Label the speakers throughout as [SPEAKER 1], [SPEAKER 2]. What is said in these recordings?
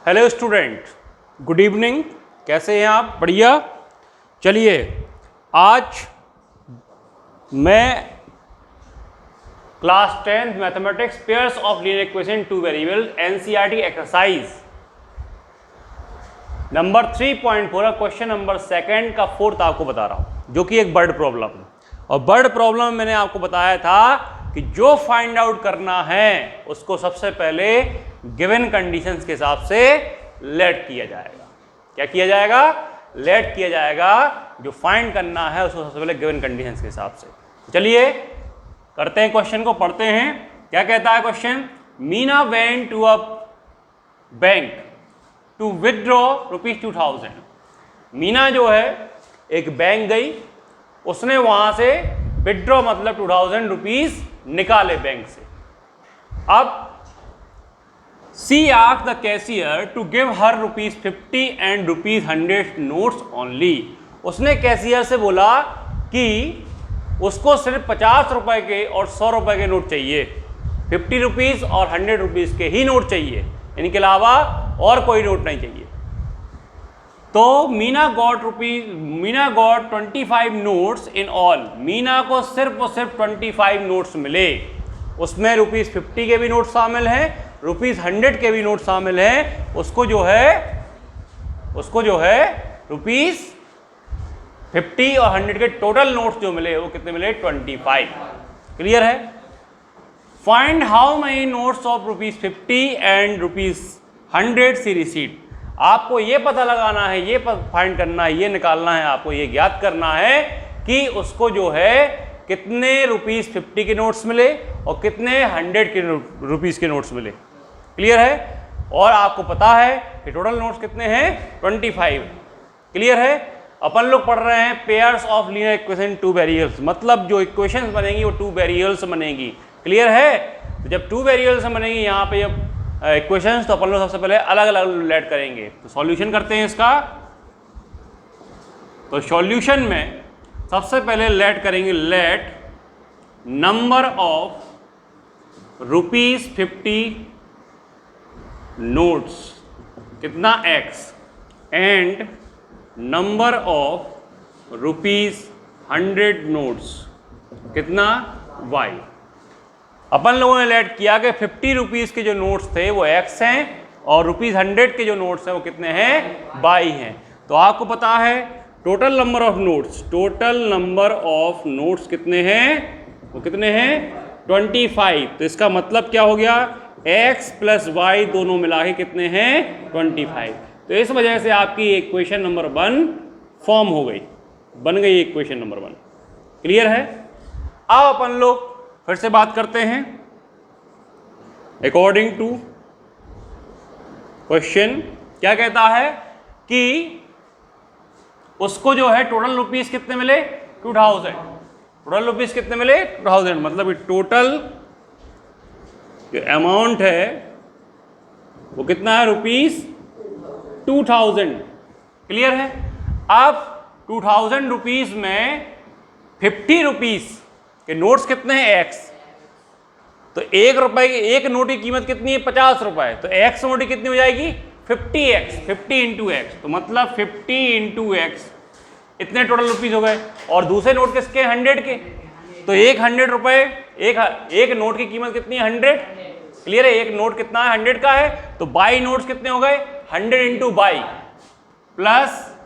[SPEAKER 1] Hello student, good evening. कैसे हैं आप? बढ़िया। चलिए, आज मैं class 10 mathematics pairs of linear equation two variable NCERT exercise number 3.4 question number 2 का 4th आपको बता रहा हूं, जो कि एक वर्ड प्रॉब्लम है। और वर्ड प्रॉब्लम मैंने आपको बताया था कि जो फाइंड आउट करना है उसको सबसे पहले गिवन कंडीशंस के हिसाब से लेट किया जाएगा। क्या किया जाएगा? लेट किया जाएगा। जो फाइंड करना है उसको सबसे पहले गिवन कंडीशंस के हिसाब से। चलिए करते हैं, क्वेश्चन को पढ़ते हैं। क्या कहता है question? Meena went to a bank to withdraw ₹2000। Meena जो है एक बैंक गई, उसने वहां से विथड्रॉ मतलब 2000 रुपीज निकाले बैंक से। अब she asked the cashier to give her ₹50 and ₹100 notes only. उसने कैशियर से बोला कि उसको सिर्फ 50 रुपए के और 100 रुपए के नोट चाहिए, 50 रुपीज और 100 रुपीज के ही नोट चाहिए, इनके अलावा और कोई नोट नहीं चाहिए। तो Meena got 25 notes in all. Meena को सिर्फ और सिर्फ 25 नोट्स मिले। उसमें ₹50 के भी नोट शामिल हैं, ₹100 के भी नोट शामिल हैं। उसको जो है ₹50 और 100 के टोटल नोट्स जो मिले वो कितने मिले? 25। क्लियर है? Find how many notes of ₹50 and ₹100 she received. आपको ये पता लगाना है, ये फाइंड करना है, ये निकालना है, आपको ये ज्ञात करना है कि उसको जो है कितने ₹50 के नोट्स मिले और कितने 100 के रुपीस के नोट्स मिले। क्लियर है? और आपको पता है कि टोटल नोट्स कितने हैं? 25। क्लियर है? अपन लोग पढ़ रहे हैं pairs of linear equation two variables, मतलब जो इक्वेशंस बनेंगी वो 2 वेरिएबल्स बनेंगी। क्लियर है? तो जब 2 वेरिएबल्स बनेंगी यहाँ पे जब इक्वेशंस, तो अपन लोग सबसे पहले अलग अलग लेट करेंगे। तो सॉल्यूशन करते हैं इसका। तो सॉल्यूशन में सबसे पहले लेट करेंगे, लेट नंबर ऑफ ₹50 नोट्स कितना x and number of ₹100 notes कितना y। अपन लोगों ने लेट किया कि 50 रुपीज़ के जो नोट्स थे वो x हैं और ₹100 के जो नोट्स हैं वो कितने हैं? y हैं। तो आपको पता है टोटल नंबर ऑफ नोट्स कितने हैं? वो कितने हैं? 25। तो इसका मतलब क्या हो गया? x प्लस y दोनों मिला के कितने हैं? 25। तो इस वजह से आपकी इक्वेशन नंबर 1 फॉर्म हो गई, बन गई इक्वेशन नंबर 1। क्लियर है? अब अपन लोग फिर से बात करते हैं अकॉर्डिंग टू क्वेश्चन। क्या कहता है कि उसको जो है टोटल रुपीस कितने मिले? 2000। टोटल रुपीस कितने मिले? 2000। मतलब टोटल जो अमाउंट है वो कितना है? ₹2000। क्लियर है? अब 2000 रुपीज में 50 रुपीस के नोट्स कितने हैं? x। तो एक नोट की कीमत कितनी है? 50 रुपए। तो x नोट की कितनी हो जाएगी? 50x, 50 into x. तो मतलब 50 इंटू एक्स, इतने टोटल रुपीज हो गए। और दूसरे नोट किसके? 100 के। तो एक 100 रुपए, एक नोट की कीमत कितनी है? 100। क्लियर है? एक नोट कितना है? 100 का है। तो बाई नोट्स कितने हो गए? 100 into by plus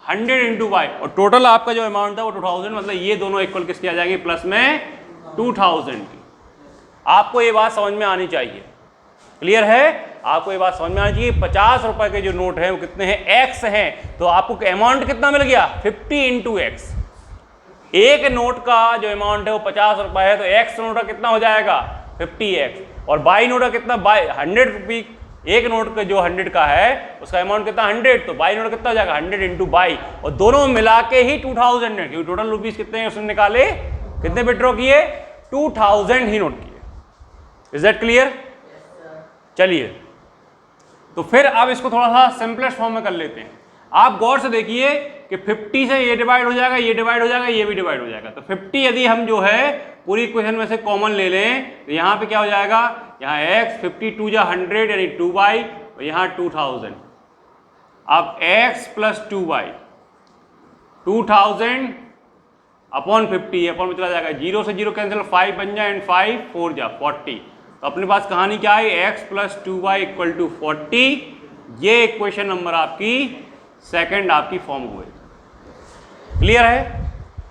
[SPEAKER 1] 100 into by. और टोटल आपका जो अमाउंट था वो 2000। मतलब ये दोनों इक्वल किसकी आ जाएगी? प्लस में 2000 की। आपको ये बात समझ में आनी चाहिए। क्लियर है? आपको ये बात समझ में आनी चाहिए। 50 रुपए के जो नोट हैं वो कितने हैं? x हैं। तो आपको अमाउंट कितना मिल गया? 50 इंटू एक्स। एक नोट का जो अमाउंट है वो 50 रुपए है, तो x नोट का कितना हो जाएगा? 50x। और बाई नोट का कितना? बाई 100 रुपये। एक नोट का जो 100 का है उसका अमाउंट कितना? 100। तो बाई नोट कितना हो जाएगा? 100 इंटू बाई। और दोनों मिला के ही 2000 है, क्योंकि टोटल रुपीज कितने हैं उसने निकाले, कितने विथड्रॉ किए? 2000 ही नोट किए। Is that clear? चलिए, तो फिर अब इसको थोड़ा सा सिंपलेस्ट फॉर्म में कर लेते हैं। आप गौर से देखिए कि 50 से ये डिवाइड हो जाएगा, ये डिवाइड हो जाएगा, ये भी डिवाइड हो जाएगा। तो 50 यदि हम जो है पूरी इक्वेशन में से कॉमन ले लें तो यहाँ पे क्या हो जाएगा? यहाँ x 52 जा 100 यानी 2y, और यहाँ 2000। अब x plus 2y 2000 upon 50 upon में चला जाएगा, 0 से 0 कैंसिल, 5 बन जाए एंड 5 4 जा 40। तो अपने पास कहानी क्या है, x plus 2y equal to 40। ये इक्वेशन नंबर आपकी सेकंड आपकी फॉर्म हो गई। क्लियर है?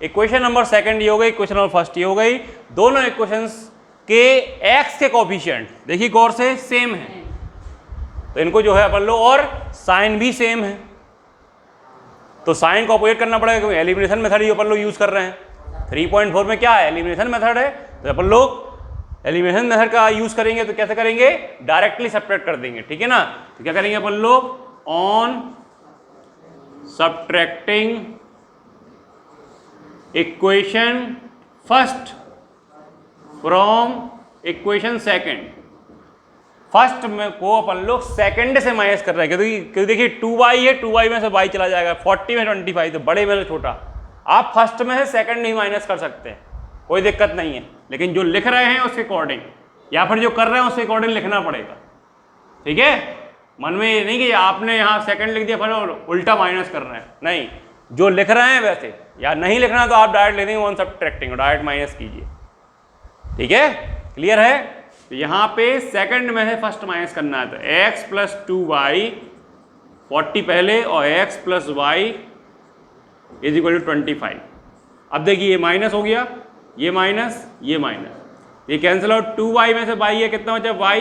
[SPEAKER 1] इक्वेशन नंबर सेकंड ये हो गई, इक्वेशन नंबर फर्स्ट ये हो गई। दोनों इक्वेशंस के x के कोफिशिएंट देखिए गौर से सेम है, तो इनको जो है अपन लो, और साइन भी सेम है, तो साइन को ऑपोजिट करना पड़ेगा क्योंकि एलिमिनेशन मेथड ही अपन लोग यूज कर रहे हैं। 3.4 में क्या है, एलिमिनेशन मेथड है, तो अपन लोग एलिमिनेशन मेथड का यूज करेंगे। तो कैसे करेंगे, डायरेक्टली सब्ट्रैक्ट कर देंगे, ठीक है ना। तो क्या करेंगे अपन लोग, on subtracting equation first from equation second, first में को अपन लोग सेकंड से माइनस कर रहे हैं, क्योंकि देखिए 2y है, 2y में से y चला जाएगा, 40 में 25, तो बड़े में से छोटा। आप फर्स्ट में से सेकंड नहीं माइनस कर सकते हैं, कोई दिक्कत नहीं है, लेकिन जो लिख रहे हैं उसके अकॉर्डिंग या फिर जो कर रहे हैं उसके अकॉर्डिंग लिखना पड़ेगा, ठीक है। मन में ये नहीं कि आपने यहाँ सेकंड लिख दिया फिर उल्टा माइनस कर रहे हैं, नहीं, जो लिख रहे हैं वैसे, या नहीं लिखना तो आप डायरेक्ट ले देंगे ऑन सब्ट्रैक्टिंग, डायरेक्ट माइनस कीजिए, ठीक है। क्लियर है? तो यहाँ पे सेकंड में से फर्स्ट माइनस करना है, तो x प्लस 2y 40 पहले और x plus y is equal to 25। अब देखिए ये माइनस हो गया, ये माइनस, ये कैंसिल आउट, 2y में से y है, कितना बचा y,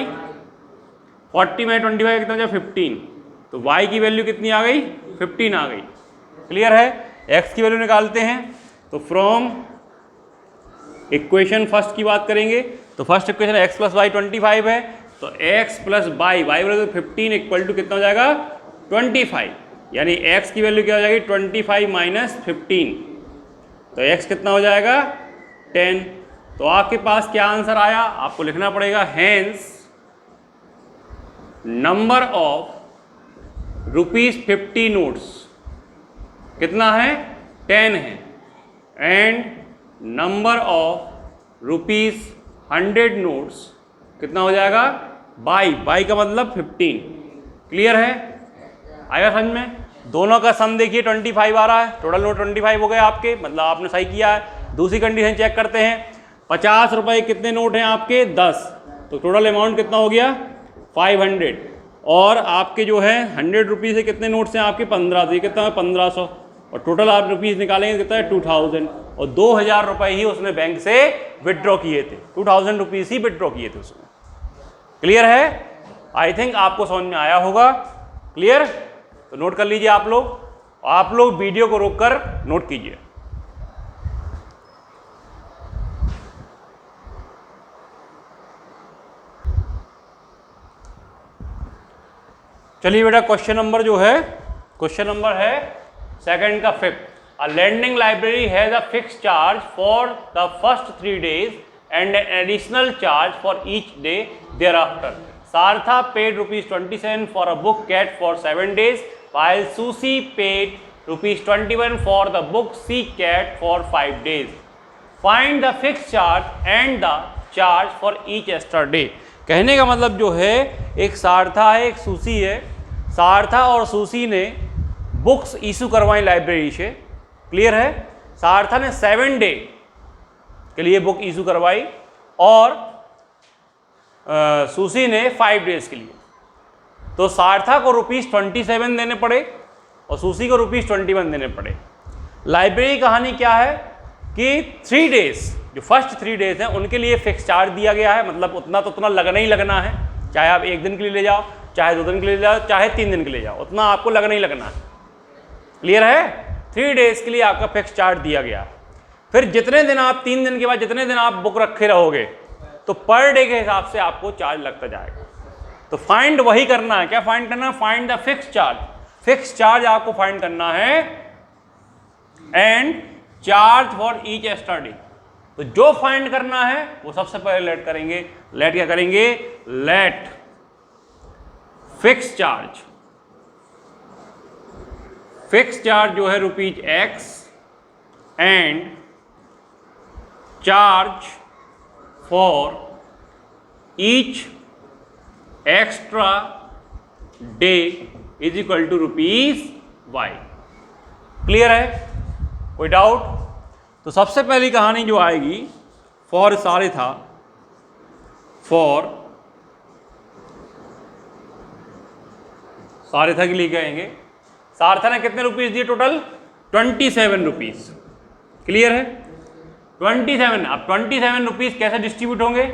[SPEAKER 1] 40 में 25 कितना बचा 15, तो y की वैल्यू कितनी आ गई, 15 आ गई। क्लियर है? x की वैल्यू निकालते हैं, तो फ्रॉम इक्वेशन फर्स्ट की बात करेंगे, तो first equation x plus y 25 है, तो x plus y y 15 equal to कितना हो जाएगा 25, यानी x की वैल्यू क्या हो जाएगी 25 माइनस 15, तो x कितना हो जाएगा 10। तो आपके पास क्या आंसर आया, आपको लिखना पड़ेगा, हैंस नंबर ऑफ ₹50 नोट्स कितना है 10 है, एंड नंबर ऑफ ₹100 नोट्स कितना हो जाएगा बाई का मतलब 15। क्लियर है? आएगा समझ में? दोनों का सम देखिए 25 आ रहा है, टोटल नोट 25 हो गए आपके, मतलब आपने सही किया है। दूसरी कंडीशन चेक करते हैं, 50 रुपए कितने नोट हैं आपके 10, तो टोटल अमाउंट कितना हो गया 500, और आपके जो है 100 रुपीज़ से कितने नोट्स हैं आपके 15, तो ये कितना है 1500, और टोटल आप रुपीज़ निकालेंगे कितना है 2000, और 2000 रुपये ही उसने बैंक से विड्रॉ किए थे, 2000 रुपीज़ ही विड्रॉ किए थे उसने। क्लियर है? आई थिंक आपको समझ में आया होगा। क्लियर? तो नोट कर लीजिए आप लोग वीडियो को रोककर नोट कीजिए। चलिए बेटा, क्वेश्चन नंबर जो है, क्वेश्चन नंबर है सेकंड का fifth. A lending library has a fixed charge for the first 3 days and an additional charge for each day thereafter. Sartha paid ₹27 for a book Cat for 7 days, while Susie paid ₹21 for the book C Cat for 5 days. Find the fixed charge and the charge for each extra day. कहने का मतलब जो है, एक सारथा है, एक sushi है। सारथा और सूसी ने बुक्स इशू करवाई लाइब्रेरी से। क्लियर है? सारथा ने 7 डे के लिए बुक इशू करवाई और सूसी ने 5 डेज के लिए। तो सारथा को ₹27 देने पड़े और सूसी को ₹21 देने पड़े। लाइब्रेरी कहानी क्या है कि 3 डेज, जो फर्स्ट 3 डेज हैं उनके लिए फिक्स चार्ज दिया गया है, मतलब उतना तो उतना लगना ही लगना है, चाहे आप 1 दिन के लिए ले जाओ, चाहे 2 दिन के लिए ले जाओ, चाहे 3 दिन के लिए जाओ, उतना आपको लगना ही लगना है। क्लियर है? 3 डेज के लिए आपका फिक्स चार्ज दिया गया। फिर जितने दिन आप 3 दिन के बाद जितने दिन आप बुक रखे रहोगे, तो पर डे के हिसाब से आपको चार्ज लगता जाएगा। तो फाइंड वही करना है, क्या फाइंड करना है, find the fix charge. Fix charge आपको फाइंड करना है and charge for each extra day. तो जो फाइंड करना है वो सबसे पहले लेट करेंगे। लेट क्या करेंगे, let fix charge. Fix charge जो है ₹X and charge for each extra day is equal to ₹y। Clear है? कोई डाउट? तो सबसे पहली कहानी जो आएगी फॉर सारिथा, फॉर सारिथा के लिए कहेंगे सारिथा ने कितने रुपीस दिए टोटल? 27 रुपीस। क्लियर है? 27। अब 27 रुपीस कैसे डिस्ट्रीब्यूट होंगे?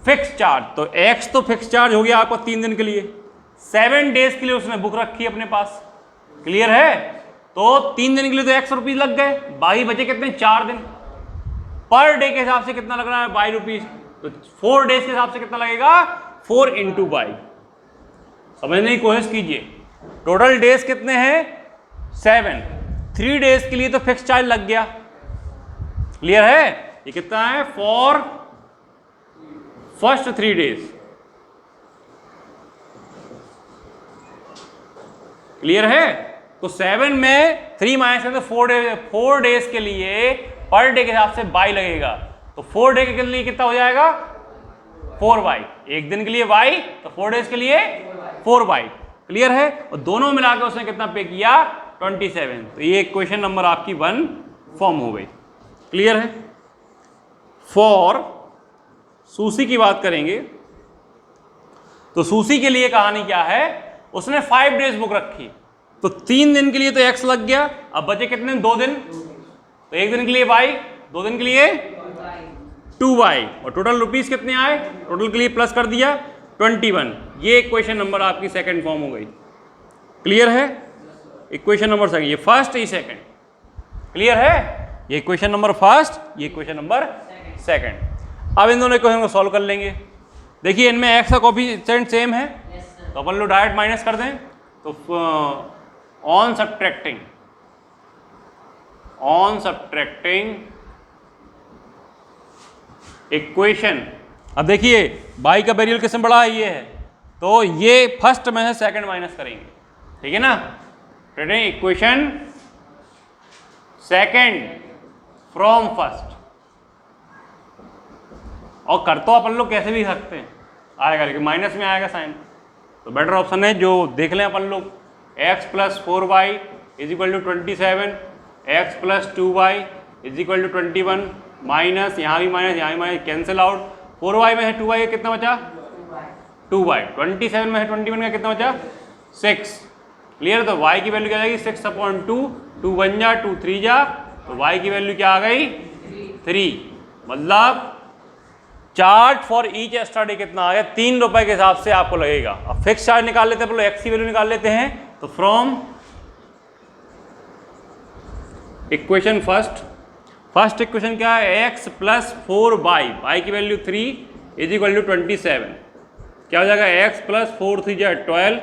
[SPEAKER 1] फिक्स चार्ज, तो x तो फिक्स चार्ज हो गया आपको 3 दिन के लिए, 7 डेज के लिए उसने बुक रखी अपने पास। क्लियर है? तो 3 दिन के लिए तो x रुपीस लग गए, बाकी बचे कितने? 4 दिन। पर डे के हिसाब से कितना लग रहा है? y rupees. तो 4 डेज के हिसाब से कितना लगेगा? 4 इंटू y। समझने की कोशिश कीजिए, टोटल डेज कितने हैं? 7। 3 डेज के लिए तो फिक्स चार्ज लग गया। क्लियर है? ये कितना है? For first 3 days. क्लियर है? तो 7 में 3 माइनस करें तो 4 डेज के लिए पर डे के हिसाब से y लगेगा। तो 4 डे के लिए कितना हो जाएगा? 4y। एक दिन के लिए y, तो 4 डेज के लिए 4y। क्लियर है? और दोनों मिलाकर उसने कितना पे किया? 27। तो ये क्वेश्चन नंबर आपकी 1 फॉर्म हो गई। क्लियर है? फॉर सूसी की बात करेंगे तो सूसी के लिए कहानी क्या है? उसने 5 डेज बुक रखी, तो 3 दिन के लिए तो x लग गया। अब बचे कितने? 2 दिन। तो एक दिन के लिए y, 2 दिन के लिए 2y, और टोटल रुपीस कितने आए? टोटल के लिए प्लस कर दिया 21। ये इक्वेशन नंबर आपकी सेकंड फॉर्म हो गई। क्लियर है? इक्वेशन नंबर सेकंड, ये फर्स्ट, ये सेकंड। क्लियर है? ये इक्वेशन नंबर फर्स्ट, ये इक्वेशन नंबर सेकंड। अब इन दोनों इक्वेशन को सॉल्व कर लेंगे। देखिए इनमें x का कोफिशिएंट सेम है, तो अपन लोग डायरेक्ट माइनस कर दें। तो ऑन सब्ट्रैक्टिंग इक्वेशन, अब देखिए y का वेरिएबल किसमें बड़ा है? ये है, तो ये फर्स्ट में है, सेकंड माइनस करेंगे। ठीक है ना? इक्वेशन सेकंड फ्रॉम फर्स्ट, और कर तो अपन लोग कैसे भी सकते हैं, आएगा लेकिन माइनस में आएगा साइन। तो बेटर ऑप्शन है जो देख लें अपन लोग, x plus 4y is equal to 27, x plus 2y is equal to 21, minus यहाँ भी माइनस, यहाँ भी माइनस, कैंसिल आउट। 4y में है 2y का कितना बचा? 2y। 27 में है 21 का कितना बचा? 6। क्लियर? तो y की वैल्यू क्या आ जाएगी? 6/2, 2 1 जा, 2 3 जा, तो y की वैल्यू क्या आ गई? 3। मतलब charge for each extra day कितना आ गया? 3 रुपए के हिसाब से आपको लगेगा। अब फिक्स चार्ज निकाल लेते हैं, x की वैल्यू निकाल लेते हैं। तो फ्रॉम इक्वेशन फर्स्ट इक्वेशन क्या है? x प्लस 4y की वैल्यू 3 इज इक्वल टू 27। क्या हो जाएगा? x प्लस 4 3 जा 12,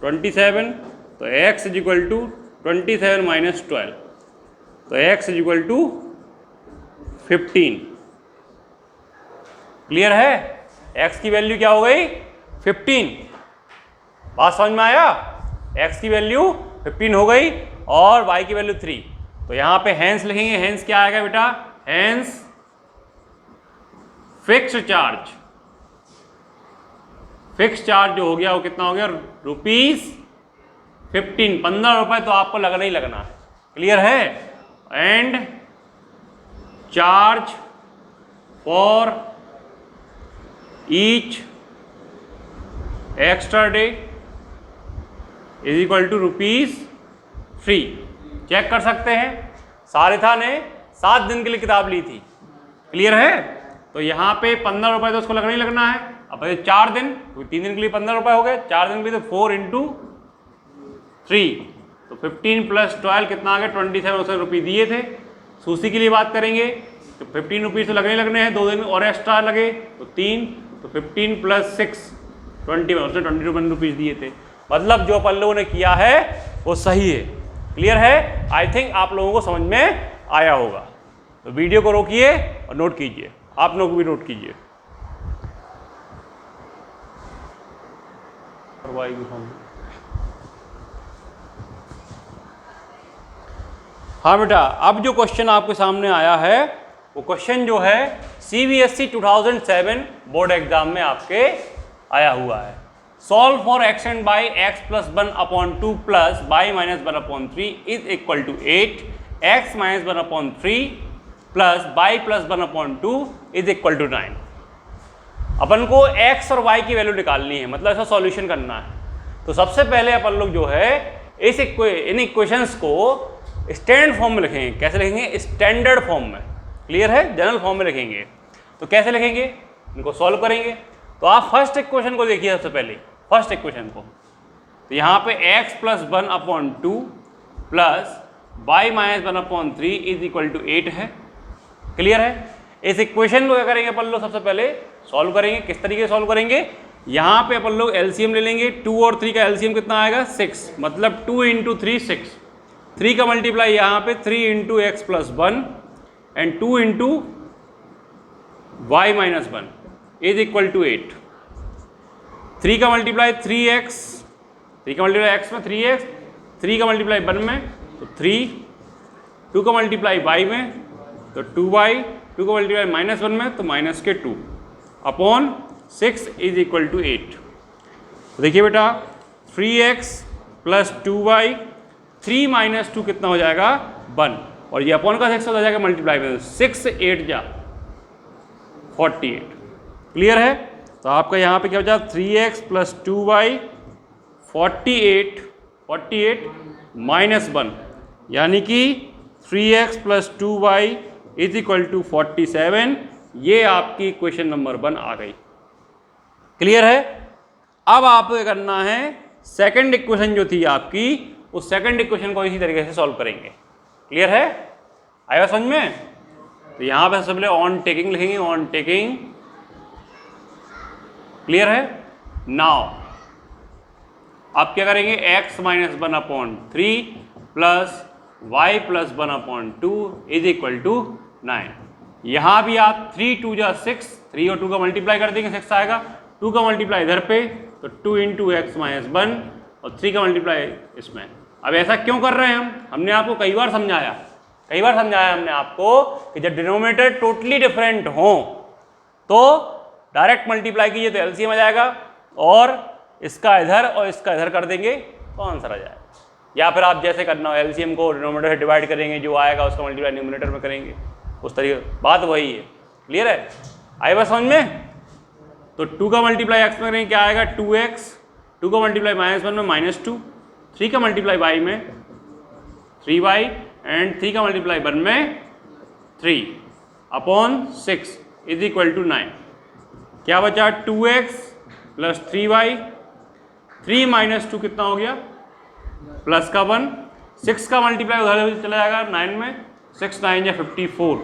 [SPEAKER 1] 27, तो x is equal to 27 minus 12, तो x is equal to 15। Clear है? x की वैल्यू क्या हो गई? 15। बात समझ में आया? x की वैल्यू 15 हो गई और y की वैल्यू 3। तो यहां पे हैंस लिखेंगे। हैंस क्या आएगा बेटा? Hence fixed charge. Fix charge जो हो गया वो कितना हो गया? ₹15। 15 रुपए तो आपको लगना ही लगना है। क्लियर है? And charge for each extra day is equal to ₹3। Check कर सकते हैं, सारिथा ने 7 दिन के लिए किताब ली थी। क्लियर है? तो यहाँ पे 15 रुपए तो उसको लगना ही लगना है। अब 4 दिन, तो 3 दिन के लिए 15 रुपए हो गए, 4 दिन के लिए तो 4 इंटू 3, तो 15 प्लस 12 कितना आ गया? 27 उसने रुपये दिए थे। सूसी के लिए बात करेंगे तो 15 रुपीज़ तो लगने लगने हैं, 2 दिन और एक्स्ट्रा लगे तो 3, तो 15 प्लस 6 21, उसने 21 रुपीज़ दिए थे। मतलब जो अपन लोगों ने किया है वो सही है। क्लियर है? आई थिंक आप लोगों को समझ में आया होगा। तो वीडियो को रोकिए और नोट कीजिए, आप लोग भी नोट कीजिए। हाँ बेटा, अब जो क्वेश्चन आपके सामने आया है वो क्वेश्चन जो है CBSE 2007 बोर्ड एग्जाम में आपके आया हुआ है। Solve for x and by x plus 1/2 plus y minus 1/3 is equal to 8, x minus 1/3 plus y plus 1/2 is equal to 9। अपन को x और y की वैल्यू निकालनी है, मतलब इसका सॉल्यूशन करना है। तो सबसे पहले अपन लोग जो है इन इक्वेशंस को स्टैंडर्ड फॉर्म में लिखेंगे। कैसे लिखेंगे? स्टैंडर्ड फॉर्म में। क्लियर है? जनरल फॉर्म में लिखेंगे। तो कैसे लिखेंगे? इनको सॉल्व करेंगे। तो आप फर्स्ट इक्वेशन को देखिए सबसे पहले, फर्स्ट इक्वेशन को। तो यहाँ पे x plus 1/2 plus y minus 1/3 is equal to 8 है। क्लियर है? इस इक्वेशन को क्या करेंगे अपन लोग? सबसे पहले सॉल्व करेंगे। किस तरीके से सॉल्व करेंगे? यहाँ पे अपन लोग एलसीएम ले लेंगे। 2 और 3 का एलसीएम कितना आएगा? 6, मतलब 2 इंटू 3 6। 3 का मल्टीप्लाई यहाँ पे 3 into x plus 1 and 2 into y minus 1 is equal to 8। 3 का मल्टीप्लाई 3x, 3 का मल्टीप्लाई x में 3x, 3 का मल्टीप्लाई 1 में तो 3, 2 का मल्टीप्लाई y में तो 2y, 2 का मल्टीप्लाई माइनस 1 में तो माइनस के 2 अपॉन 6 इज इक्वल टू 8। तो देखिए बेटा 3x प्लस 2y, 3 माइनस 2 कितना हो जाएगा? 1, और ये अपॉन का 6 हो जाएगा मल्टीप्लाई में, 6 8 जा 48। क्लियर है? तो आपका यहाँ पे क्या बचा? 3x प्लस 2y 48 माइनस 1, यानी कि 3x plus 2y is equal to 47। ये आपकी इक्वेशन नंबर 1 आ गई। क्लियर है? अब आपको क्या करना है? सेकंड इक्वेशन जो थी आपकी, उस सेकंड इक्वेशन को इसी तरीके से सॉल्व करेंगे। क्लियर है? आया समझ में? तो यहाँ पे सबसे पहले ऑन टेकिंग लिखेंगे, ऑन टेकिंग। क्लियर है? नाउ आप क्या करेंगे? x minus 1/3 plus y plus 1/2 is equal to 9। यहाँ भी आप 3 2 जा 6, 3 और 2 का मल्टीप्लाई कर देंगे, 6 आएगा। 2 का मल्टीप्लाई इधर पे तो 2 इंटू एक्स माइनस 1 और 3 का मल्टीप्लाई इसमें। अब ऐसा क्यों कर रहे हैं हमने आपको कई बार समझाया हमने आपको कि जब डिनोमिनेटर टोटली डिफरेंट हो तो डायरेक्ट मल्टीप्लाई कीजिए तो एलसीएम आ जाएगा, और इसका इधर और इसका इधर कर देंगे तो आंसर आ जाएगा। या फिर आप जैसे करना हो, एलसीएम को डिनोमिनेटर से डिवाइड करेंगे, जो आएगा उसका मल्टीप्लाई न्यूमिनेटर में करेंगे, उस तरीके बात वही है। क्लियर है? आए बस समझ में? तो 2 का मल्टीप्लाई एक्स में करेंगे, क्या आएगा? 2x, 2 का मल्टीप्लाई माइनस 1 में -2, 3 का मल्टीप्लाई y में 3y एंड 3 का मल्टीप्लाई 1 में 3 अपॉन 6 इज इक्वल टू 9। क्या बचा? 2x प्लस 3y, 3 माइनस 2 कितना हो गया? प्लस का 1, 6 का मल्टीप्लाई उधर चला जाएगा 9 में, 6 9 या 54।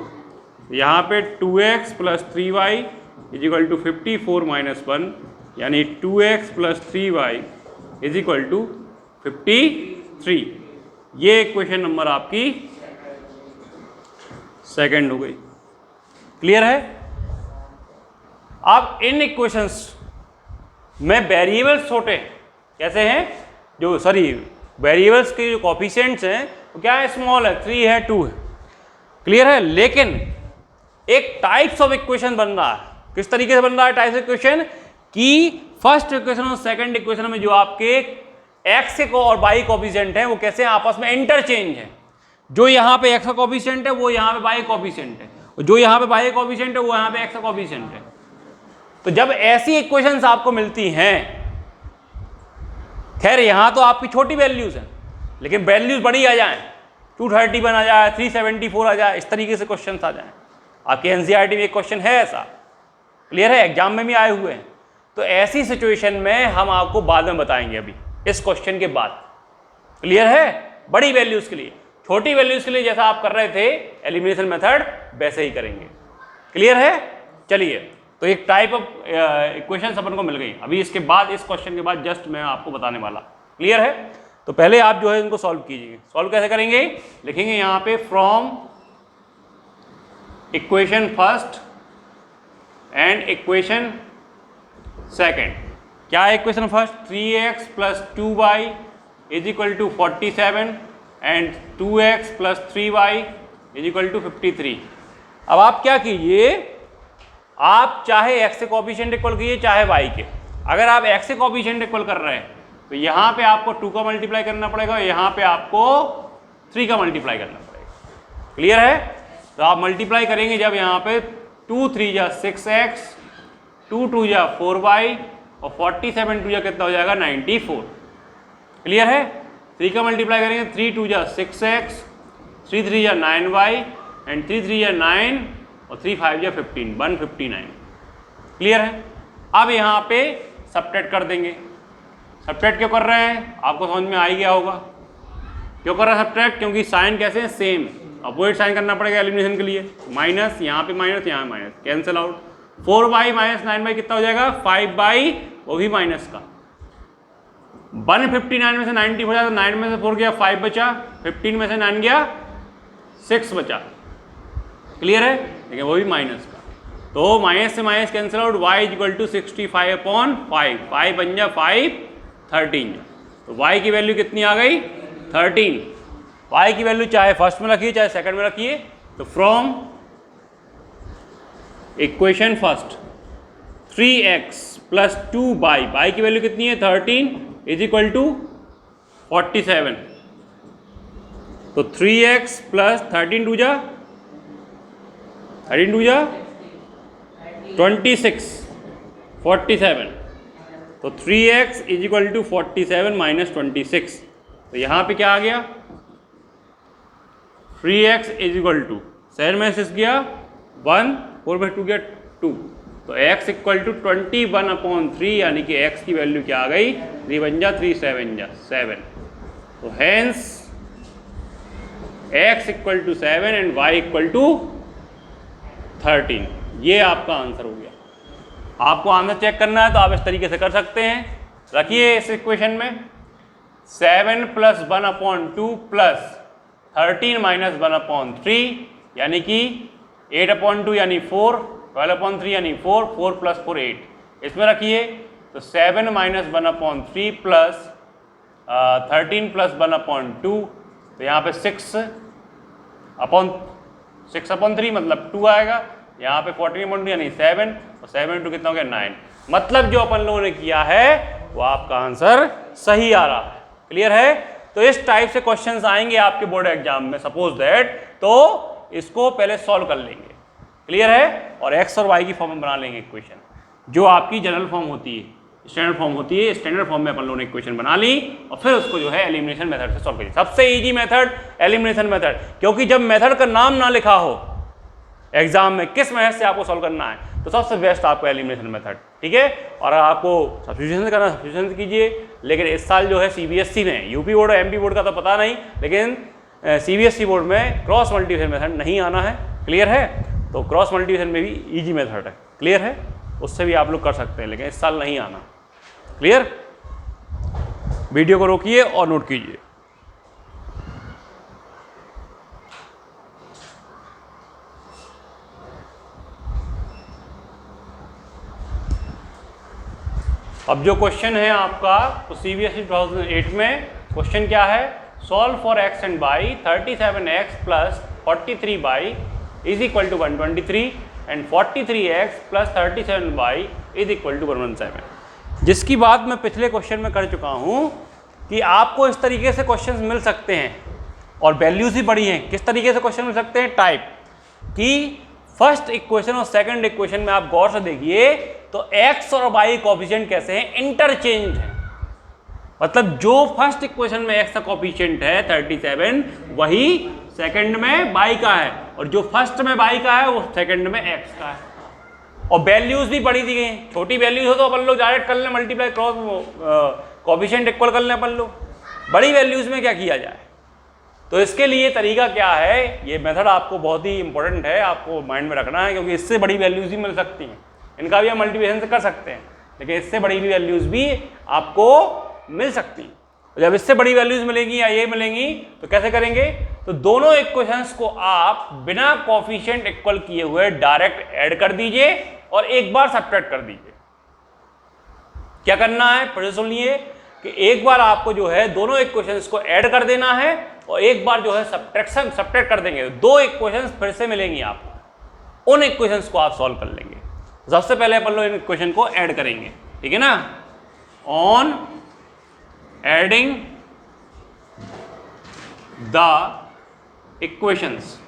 [SPEAKER 1] यहाँ पे 2x plus 3y is equal to 54 minus 1, यानी 2x plus 3y is equal to 53। ये इक्वेशन नंबर आपकी सेकंड हो गई। क्लियर है? अब इन इक्वेशंस में वेरिएबल्स छोटे कैसे हैं? जो वेरिएबल्स के जो कोफिशिएंट्स हैं वो क्या है? स्मॉल है, 3 है, 2 है। क्लियर है? लेकिन एक टाइप्स ऑफ इक्वेशन बन रहा है। किस तरीके से बन रहा है टाइप्स ऑफ इक्वेशन? कि फर्स्ट इक्वेशन और सेकंड इक्वेशन में जो आपके एक्स के और वाई कोफिशिएंट हैं वो कैसे आपस में इंटरचेंज है। जो यहाँ पे एक्स का कोफिशिएंट है वो यहाँ पे वाई कोफिशिएंट है, और जो यहाँ पे वाई कोफिशिएंट है वो यहाँ पे एक्स का कोफिशिएंट है। तो जब ऐसी इक्वेशंस आपको मिलती हैं, खैर यहाँ तो आपकी छोटी वैल्यूज हैं, लेकिन वैल्यूज बड़ी आ जाएं, 231 आ जाए, 374 आ जाए, इस तरीके से क्वेश्चन आ जाएं। आपके एनसीईआरटी में एक क्वेश्चन है ऐसा। क्लियर है? एग्जाम में भी आए हुए हैं। तो ऐसी सिचुएशन में हम आपको बाद में बताएंगे, अभी इस क्वेश्चन के बाद। क्लियर है? बड़ी वैल्यूज के लिए, छोटी वैल्यूज के लिए जैसा आप कर रहे थे एलिमिनेशन मेथड, वैसे ही करेंगे। क्लियर है? चलिए, तो एक टाइप ऑफ इक्वेशंस अपन को मिल गई। अभी इसके बाद, इस क्वेश्चन के बाद जस्ट मैं आपको बताने वाला। क्लियर है? तो पहले आप जो है इनको सॉल्व कीजिए। सॉल्व कैसे करेंगे? लिखेंगे यहाँ पे from equation first and equation second. क्या है equation first? 3x plus 2y is equal to 47 and 2x plus 3y is equal to 53। अब आप क्या कीजिए, आप चाहे x के कोफिशिएंट इक्वल कीजिए चाहे y के, अगर आप x के कोफिशिएंट इक्वल कर रहे हैं तो यहाँ पे आपको 2 का मल्टीप्लाई करना पड़ेगा, यहाँ पे आपको 3 का मल्टीप्लाई करना पड़ेगा। क्लियर है? तो आप मल्टीप्लाई करेंगे जब यहाँ पे 2 3 जा 6x, 2 2 जा 4y और 47 2 जा कितना हो जाएगा 94। क्लियर है? 3 का मल्टीप्लाई करेंगे 3 2 जा 6x, 3 3 जा 9y एंड 3 3 जा 9 और 3 5 जा 15, 159। क्लियर है? अब यहाँ पे सब्ट्रैक्ट कर देंगे। सब्ट्रैक्ट क्यों कर रहे हैं आपको समझ में आ ही गया होगा। क्यों कर रहा है सब्ट्रैक्ट? क्योंकि साइन कैसे हैं सेम, अपोजिट साइन करना पड़ेगा एलिमिनेशन के लिए। माइनस, यहाँ पे माइनस, यहाँ minus, cancel out. 4y minus 9y कितना हो जाएगा 5y, वो भी माइनस का। 159 में से 90 हो जाएगा, 9 में से 4 गया 5 बचा, 15 में से 9 गया 6 बचा। क्लियर है? लेकिन वो भी माइनस का, तो माइनस से minus cancel out. y equal to 65/5, 5 बन जा 5 13, तो y की वैल्यू कितनी आ गई 13। y की वैल्यू चाहे फर्स्ट में रखिए चाहे सेकंड में रखिए। तो from equation first 3x plus 2y, y की वैल्यू कितनी है 13 इज इक्वल टू 47। तो 3x प्लस 13 2 जा 26, 47। तो 3x is equal to 47 minus 26। तो यहाँ पे क्या आ गया 3x इज इक्वल टू 7 में 6 गया 1, 4/2 गया 2, तो x इक्वल टू 21/3, यानी कि x की वैल्यू क्या आ गई 3 बन जा 3 7 जा 7। तो hence x equal to 7 and y equal to 13। ये आपका आंसर हो गया। आपको आंसर चेक करना है तो आप इस तरीके से कर सकते हैं। रखिए इस इक्वेशन में 7 प्लस 1/2 प्लस 13 माइनस 1/3, यानी कि 8/2 यानी 4, 12/3 यानी 4, 4 प्लस 4 8। इसमें रखिए तो 7 माइनस 1/3 प्लस 13 प्लस 1/2, तो यहाँ पे 6/3 मतलब 2 आएगा। यहाँ पे 14/2 यानी 7 और 7 कितना हो गया 9। मतलब जो अपन लोगों ने किया है वो आपका आंसर सही आ रहा है। क्लियर है? तो इस टाइप से क्वेश्चंस आएंगे आपके बोर्ड एग्जाम में सपोज दैट, तो इसको पहले सॉल्व कर लेंगे। क्लियर है? और x और y की फॉर्म में बना लेंगे इक्वेशन, जो आपकी जनरल फॉर्म होती है, स्टैंडर्ड फॉर्म होती है। स्टैंडर्ड फॉर्म में अपन लोगों ने इक्वेशन बना ली और फिर उसको जो है एलिमिनेशन मेथड से सॉल्व करिए। सबसे इजी मेथड एलिमिनेशन मेथड, क्योंकि जब मेथड का नाम ना लिखा हो एग्जाम में किस मेथड से आपको सॉल्व करना है, तो सबसे बेस्ट आपको एलिमिनेशन मेथड। ठीक है? और आपको सब्स्टिट्यूशन से करना सब्स्टिट्यूशन से कीजिए। लेकिन इस साल जो है सीबीएसई ने, यूपी बोर्ड और एमपी बोर्ड का तो पता नहीं, लेकिन सीबीएसई बोर्ड में क्रॉस मल्टीप्लिकेशन मेथड नहीं आना है। क्लियर है? तो क्रॉस मल्टीप्लिकेशन में भी इजी मेथड है। क्लियर है? उससे भी आप लोग कर सकते हैं, लेकिन इस साल नहीं आना। क्लियर? वीडियो को रोकिए और नोट कीजिए। अब जो क्वेश्चन है आपका, तो सीबीएसई 2008 में क्वेश्चन क्या है, solve for x and y 37x plus 43y is equal to 123 and 43x plus 37y is equal to 117। जिसकी बात मैं पिछले क्वेश्चन में कर चुका हूँ कि आपको इस तरीके से क्वेश्चंस मिल सकते हैं और वैल्यूज भी बड़ी हैं। किस तरीके से क्वेश्चन मिल सकते हैं? टाइप कि फर्स्ट इक्वेशन और सेकंड इक्वेशन में आप गौर से देखिए तो x और y कोफिशिएंट कैसे हैं, इंटरचेंज है। मतलब जो फर्स्ट इक्वेशन में x का कोफिशिएंट है 37, वही सेकंड में y का है, और जो फर्स्ट में y का है वो सेकंड में x का है। और वैल्यूज भी बड़ी दी गई हैं। छोटी वैल्यूज हो तो अपन लोग डायरेक्ट कर लें, मल्टीप्लाई क्रॉस कोफिशिएंट इक्वल कर लें अपन लोग। बड़ी वैल्यूज में क्या किया जाए? तो इसके लिए तरीका क्या है, ये मेथड आपको बहुत ही इंपॉर्टेंट है, आपको माइंड में रखना है, क्योंकि इससे बड़ी वैल्यूज भी मिल सकती हैं। इनका भी हम मल्टीप्लिकेशन से कर सकते हैं, लेकिन इससे बड़ी भी वैल्यूज भी आपको मिल सकती हैं। जब इससे बड़ी वैल्यूज मिलेंगी या ये मिलेंगी तो कैसे करेंगे? तो दोनों इक्वेशंस को आप बिना कोफिशिएंट इक्वल किए हुए डायरेक्ट ऐड कर दीजिए और एक बार सब्ट्रैक्ट कर दीजिए। क्या करना है फिर सुनिए कि एक बार आपको जो है दोनों इक्वेशंस को ऐड कर देना है और एक बार जो है सब्ट्रैक्ट कर देंगे। दो इक्वेशंस फिर से मिलेंगी आपको, उन इक्वेशंस को आप सॉल्व कर लेंगे। सबसे पहले अपन लोग इन इक्वेशन को ऐड करेंगे। ठीक है ना, on adding the equations,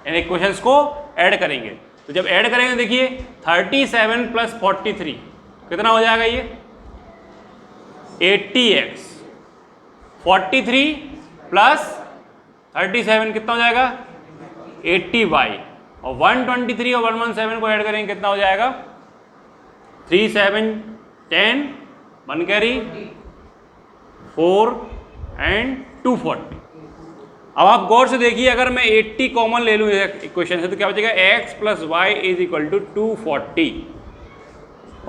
[SPEAKER 1] in equations को ऐड करेंगे। तो जब ऐड करेंगे देखिए 37 प्लस 43 कितना हो जाएगा ये 80x, 43 प्लस 37 कितना हो जाएगा 80y, और 123 और 117 को ऐड करेंगे कितना हो जाएगा 3 7 10 1 कैरी 4 एंड 240। अब आप गौर से देखिए, अगर मैं 80 कॉमन ले लूँ इक्वेशन से तो क्या बचेगा x plus y is equal to 240,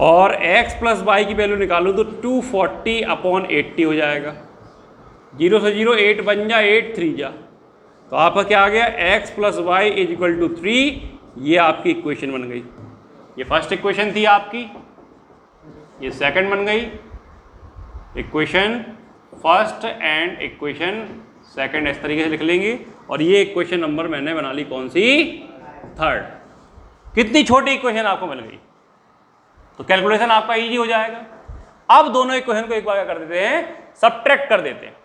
[SPEAKER 1] और x प्लस वाई की वैल्यू निकालूँ तो 240 अपॉन 80 हो जाएगा। 0 से 0 8 बन जा, 8 3 जा, तो आपका क्या आ गया x plus y is equal to 3। ये आपकी इक्वेशन बन गई। ये फर्स्ट इक्वेशन थी आपकी, ये सेकंड बन गई equation first and equation second, इस तरीके से लिख लेंगे। और ये इक्वेशन नंबर मैंने बना ली कौन सी, थर्ड। कितनी छोटी इक्वेशन आपको मिल गई, तो कैलकुलेशन आपका इजी हो जाएगा। अब दोनों इक्वेशन को एक बार क्या कर देते हैं, सब्ट्रैक्ट कर देते हैं।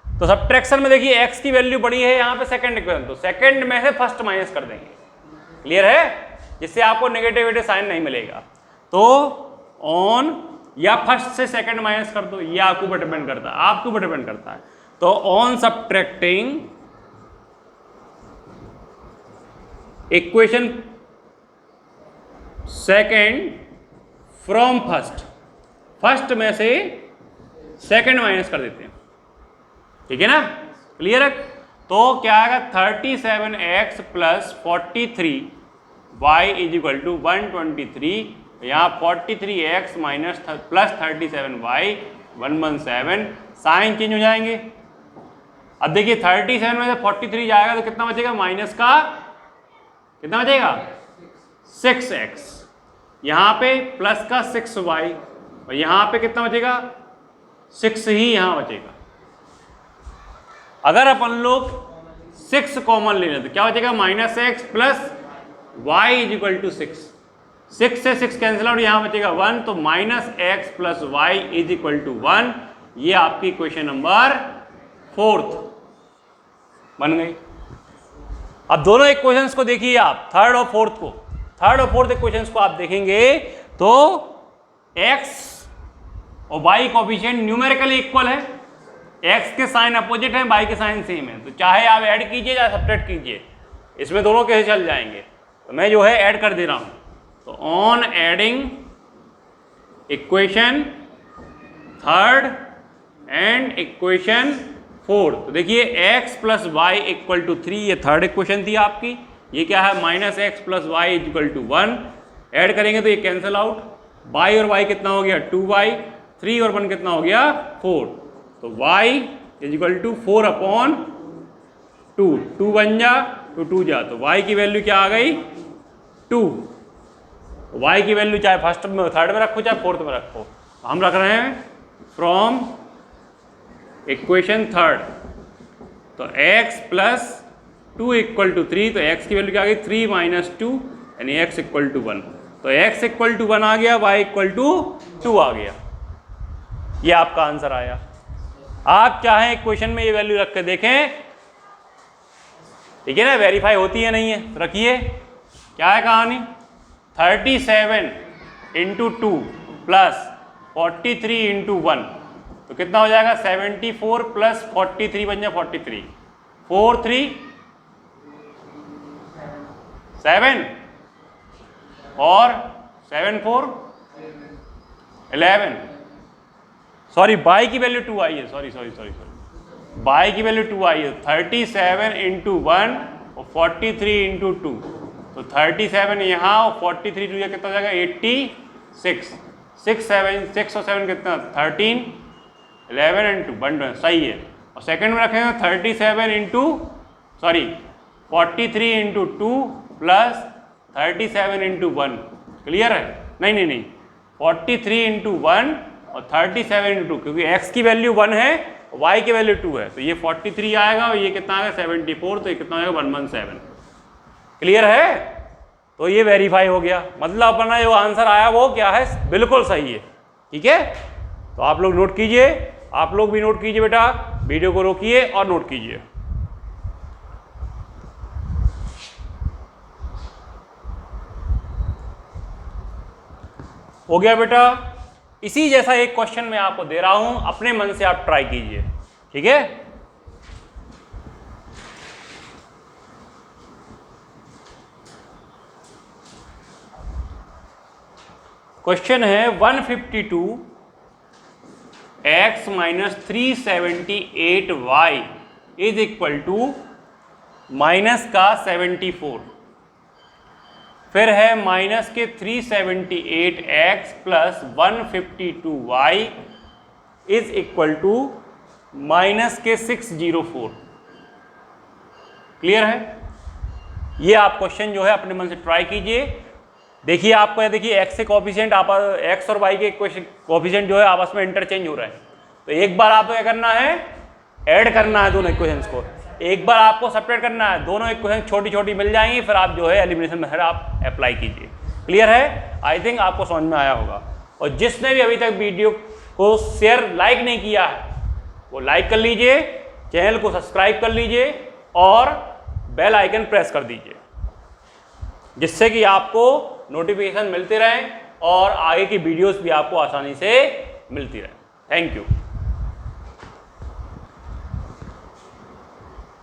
[SPEAKER 1] तो सब्ट्रैक्शन में देखिए x की वैल्यू बड़ी है यहाँ पे सेकंड इक्वेशन, तो सेकंड में से फर्स्ट माइनस कर देंगे, क्लियर है, जिससे आपको नेगेटिव साइन नहीं मिलेगा। तो ऑन या फर्स्ट से सेकंड माइनस कर दो, ये आपके ऊपर डिपेंड करता है, आपके ऊपर डिपेंड करता है। तो on subtracting equation second from first, first में से सेकंड माइनस कर देते हैं, ठीक है ना, क्लियर है। तो क्या आएगा 37x plus 43y is equal to 123, यहाँ 43x minus plus 37y 117, sign change हो जाएंगे। अब देखिए 37 में से 43 जाएगा तो कितना बचेगा, माइनस का कितना बचेगा 6x, यहाँ पे प्लस का 6y, और यहाँ पे कितना बचेगा 6 ही यहाँ बचेगा। अगर अपन लोग 6 कॉमन ले लें तो क्या बचेगा minus x plus y is equal to 6, 6 से 6 कैंसिल आउट, यहाँ बचेगा 1, तो minus x plus y is equal to 1। ये आपकी इक्वेशन नंबर फोर्थ बन गई। अब दोनों इक्वेशंस को देखिए आप, थर्ड और फोर्थ को, थर्ड और फोर्थ इक्वेशंस को आप देखेंगे तो x और y कोएफिशिएंट न्यूमेरिकली इक्वल है, x के साइन अपोजिट है, y के साइन सेम है, तो चाहे आप ऐड कीजिए या सब्ट्रैक्ट कीजिए, इसमें दोनों कैसे चल जाएंगे। तो मैं जो है ऐड कर दे रहा हूं, तो on adding equation third and equation fourth, तो देखिए x plus y equal to 3, ये थर्ड इक्वेशन थी आपकी। ये क्या है minus x plus y equal to 1, add करेंगे तो ये कैंसिल आउट, y और y कितना हो गया 2y, 3 और 1 कितना हो गया 4, तो y is equal to 4 upon 2, 2 बन जा तो 2 जा, तो y की वैल्यू क्या आ गई 2। y की वैल्यू चाहे फर्स्ट में थर्ड में रखो चाहे फोर्थ में रखो, हम रख रहे हैं फ्रॉम इक्वेशन थर्ड, तो x प्लस 2 इक्वल टू 3, तो x की वैल्यू क्या आ गई 3 माइनस 2 यानी x इक्वल टू 1, तो x इक्वल टू 1 आ गया, y इक्वल टू 2 आ गया। ये आपका आंसर आया। आप चाहें इक्वेशन में ये वैल्यू रख के देखें, ठीक है ना, वेरीफाई होती है नहीं है, तो रखिए। क्या है कहानी, 37 इंटू 2 प्लस 43 इंटू 1, तो कितना हो जाएगा 74 प्लस 43 बन जाए 43, 4 3 7 और 7 4 11, सॉरी बाई की वैल्यू 2 आई है, सॉरी बाई की वैल्यू 2 आई है, 37 इंटू 1 और 43 इंटू 2, तो 37 यहाँ और 43 टू कितना हो जाएगा 86, 6 और 7 कितना 13, 11 एंड 2 1, सही है। और सेकंड में रखेंगे 37 into 43 into 2 plus 37 into 1, clear है, नहीं 43 इंटू 1 और 37 इंटू 2, क्योंकि x की वैल्यू 1 है y की वैल्यू 2 है, तो ये 43 आएगा और ये कितना आएगा 74, तो ये कितना आएगा 117, क्लियर है। तो ये वेरीफाई हो गया, मतलब अपना जो आंसर आया वो क्या है बिल्कुल सही है, ठीक है, तो आप लोग नोट कीजिए, आप लोग भी नोट कीजिए बेटा, वीडियो को रोकिए और नोट कीजिए। हो गया बेटा। इसी जैसा एक क्वेश्चन मैं आपको दे रहा हूं, अपने मन से आप ट्राई कीजिए, ठीक है। क्वेश्चन है 152 x minus 378y is equal to minus का 74, फिर है माइनस के 378x plus 152y is equal to minus के 604। क्लियर है? ये आप क्वेश्चन जो है अपने मन से ट्राई कीजिए। देखिए आपको, देखिए x से कोफिशिएंट आप x और y के कोफिशिएंट जो है आपस में इंटरचेंज हो रहे हैं, तो एक बार आपको क्या करना है, ऐड करना है दोनों इक्वेशंस को, एक बार आपको सेपरेट करना है, दोनों इक्वेशन छोटी छोटी मिल जाएंगी, फिर आप जो है एलिमिनेशन मेथड आप अप्लाई कीजिए। क्लियर है? आई थिंक आपको समझ में आया होगा। और जिसने भी अभी तक वीडियो को शेयर लाइक नहीं किया है वो लाइक कर लीजिए, चैनल को सब्सक्राइब कर लीजिए और बेल आइकन प्रेस कर दीजिए, जिससे कि आपको नोटिफिकेशन मिलते रहें और आगे की वीडियोस भी आपको आसानी से मिलती रहें। Thank you.